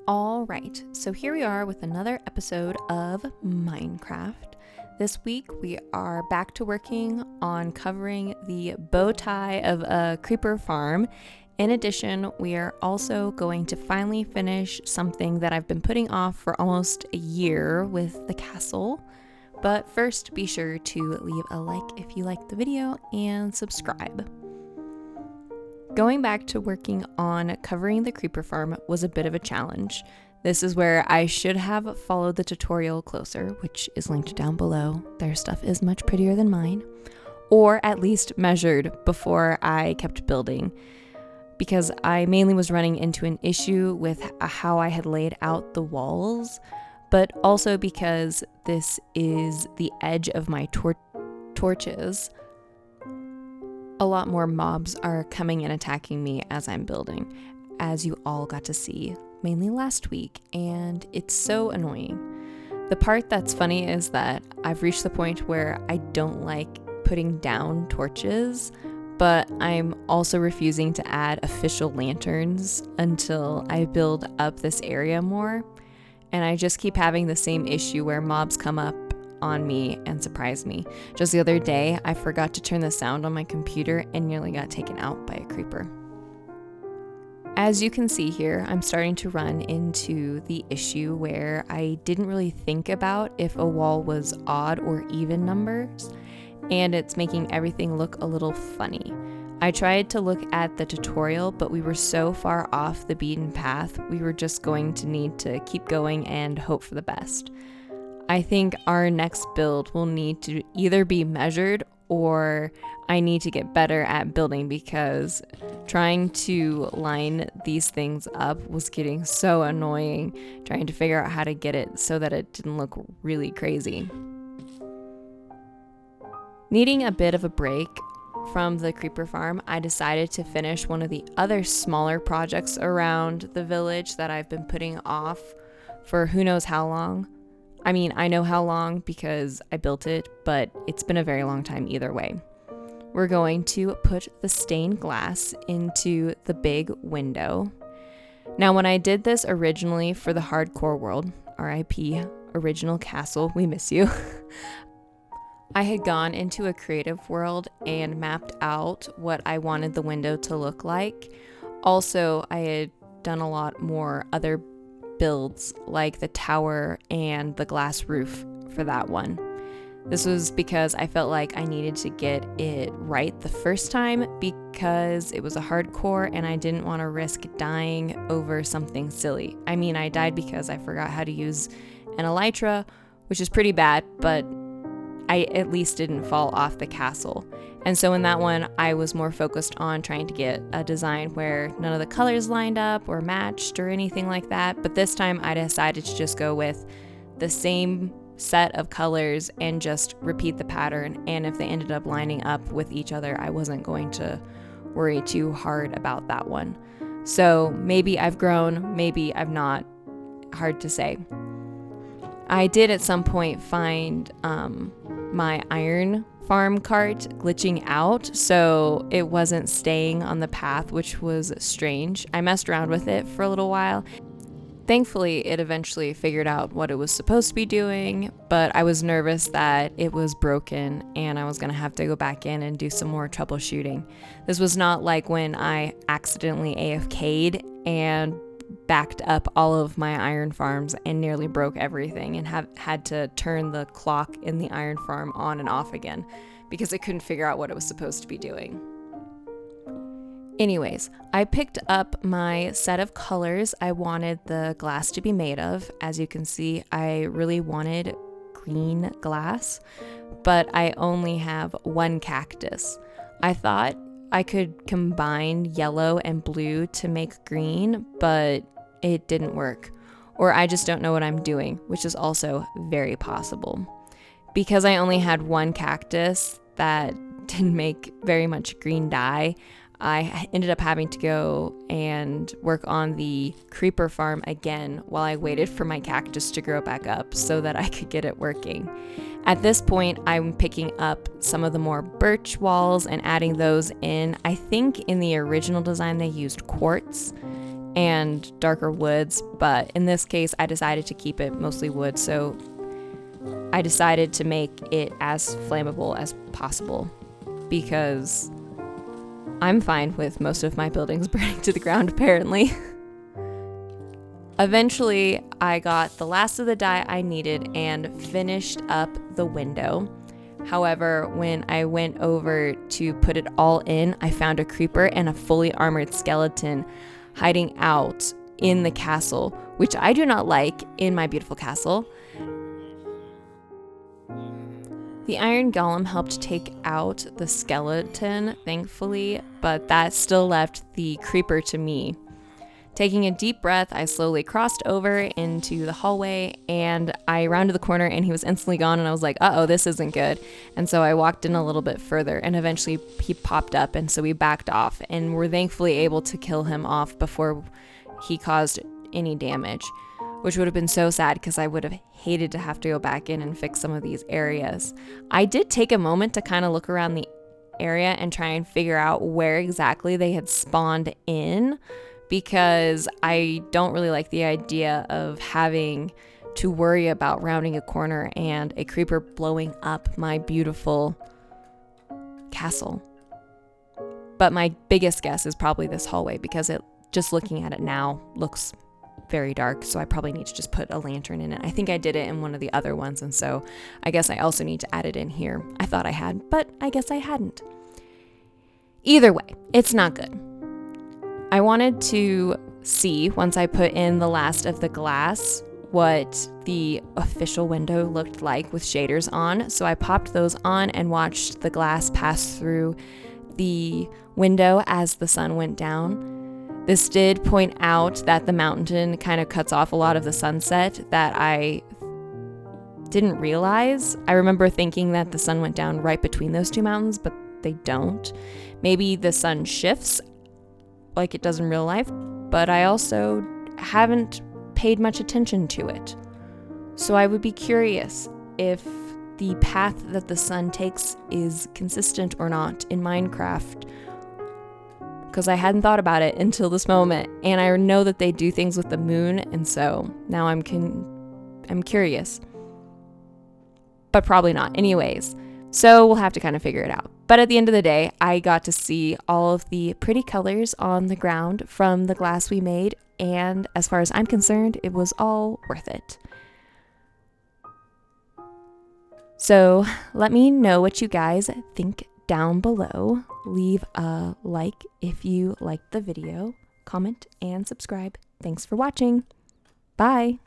All right, so here we are with another episode of Minecraft. This week we are back to working on covering the bow tie of a creeper farm. In addition, we are also going to finally finish something that I've been putting off for almost a year with the castle. But first, be sure to leave a like if you liked the video and subscribe. Going back to working on covering the creeper farm was a bit of a challenge. This is where I should have followed the tutorial closer, which is linked down below. Their stuff is much prettier than mine. Or at least measured before I kept building, because I mainly was running into an issue with how I had laid out the walls, but also because this is the edge of my torches. A lot more mobs are coming and attacking me as I'm building, as you all got to see, mainly last week, and it's so annoying. The part that's funny is that I've reached the point where I don't like putting down torches, but I'm also refusing to add official lanterns until I build up this area more, and I just keep having the same issue where mobs come up on me and surprise me. Just the other day, I forgot to turn the sound on my computer and nearly got taken out by a creeper. As you can see here, I'm starting to run into the issue where I didn't really think about if a wall was odd or even numbers, and it's making everything look a little funny. I tried to look at the tutorial, but we were so far off the beaten path, we were just going to need to keep going and hope for the best. I think our next build will need to either be measured or I need to get better at building, because trying to line these things up was getting so annoying, trying to figure out how to get it so that it didn't look really crazy. Needing a bit of a break from the creeper farm, I decided to finish one of the other smaller projects around the village that I've been putting off for who knows how long. I mean, I know how long because I built it, but it's been a very long time either way. We're going to put the stained glass into the big window. Now, when I did this originally for the hardcore world, RIP, original castle, we miss you, I had gone into a creative world and mapped out what I wanted the window to look like. Also, I had done a lot more other builds like the tower and the glass roof for that one. This was because I felt like I needed to get it right the first time because it was a hardcore and I didn't want to risk dying over something silly. I mean, I died because I forgot how to use an elytra, which is pretty bad, but I at least didn't fall off the castle. And so in that one, I was more focused on trying to get a design where none of the colors lined up or matched or anything like that. But this time I decided to just go with the same set of colors and just repeat the pattern. And if they ended up lining up with each other, I wasn't going to worry too hard about that one. So maybe I've grown, maybe I've not. Hard to say. I did at some point find my iron farm cart glitching out, so it wasn't staying on the path, which was strange. I messed around with it for a little while. Thankfully, it eventually figured out what it was supposed to be doing, but I was nervous that it was broken and I was going to have to go back in and do some more troubleshooting. This was not like when I accidentally AFK'd and backed up all of my iron farms and nearly broke everything and had to turn the clock in the iron farm on and off again because I couldn't figure out what it was supposed to be doing. Anyways, I picked up my set of colors I wanted the glass to be made of. As you can see, I really wanted green glass, but I only have one cactus. I thought I could combine yellow and blue to make green, but it didn't work. Or I just don't know what I'm doing, which is also very possible. Because I only had one cactus that didn't make very much green dye, I ended up having to go and work on the creeper farm again while I waited for my cactus to grow back up so that I could get it working. At this point, I'm picking up some of the more birch walls and adding those in. I think in the original design they used quartz, and darker woods, but in this case I decided to keep it mostly wood, so I decided to make it as flammable as possible because I'm fine with most of my buildings burning to the ground apparently. Eventually, I got the last of the dye I needed and finished up the window. However, when I went over to put it all in, I found a creeper and a fully armored skeleton hiding out in the castle, which I do not like in my beautiful castle. The iron golem helped take out the skeleton, thankfully, but that still left the creeper to me. Taking a deep breath, I slowly crossed over into the hallway and I rounded the corner and he was instantly gone and I was like, uh-oh, this isn't good. And so I walked in a little bit further and eventually he popped up and so we backed off and were thankfully able to kill him off before he caused any damage, which would have been so sad because I would have hated to have to go back in and fix some of these areas. I did take a moment to kind of look around the area and try and figure out where exactly they had spawned in, because I don't really like the idea of having to worry about rounding a corner and a creeper blowing up my beautiful castle. But my biggest guess is probably this hallway because it, just looking at it now, looks very dark, so I probably need to just put a lantern in it. I think I did it in one of the other ones, and so I guess I also need to add it in here. I thought I had, but I guess I hadn't. Either way, it's not good. I wanted to see, once I put in the last of the glass, what the official window looked like with shaders on. So I popped those on and watched the glass pass through the window as the sun went down. This did point out that the mountain kind of cuts off a lot of the sunset that I didn't realize. I remember thinking that the sun went down right between those two mountains, but they don't. Maybe the sun shifts like it does in real life, but I also haven't paid much attention to it. So I would be curious if the path that the sun takes is consistent or not in Minecraft, because I hadn't thought about it until this moment, and I know that they do things with the moon, and so now I'm curious, but probably not. Anyways, so we'll have to kind of figure it out. But at the end of the day, I got to see all of the pretty colors on the ground from the glass we made, and as far as I'm concerned, it was all worth it. So let me know what you guys think down below. Leave a like if you liked the video, comment, and subscribe. Thanks for watching. Bye!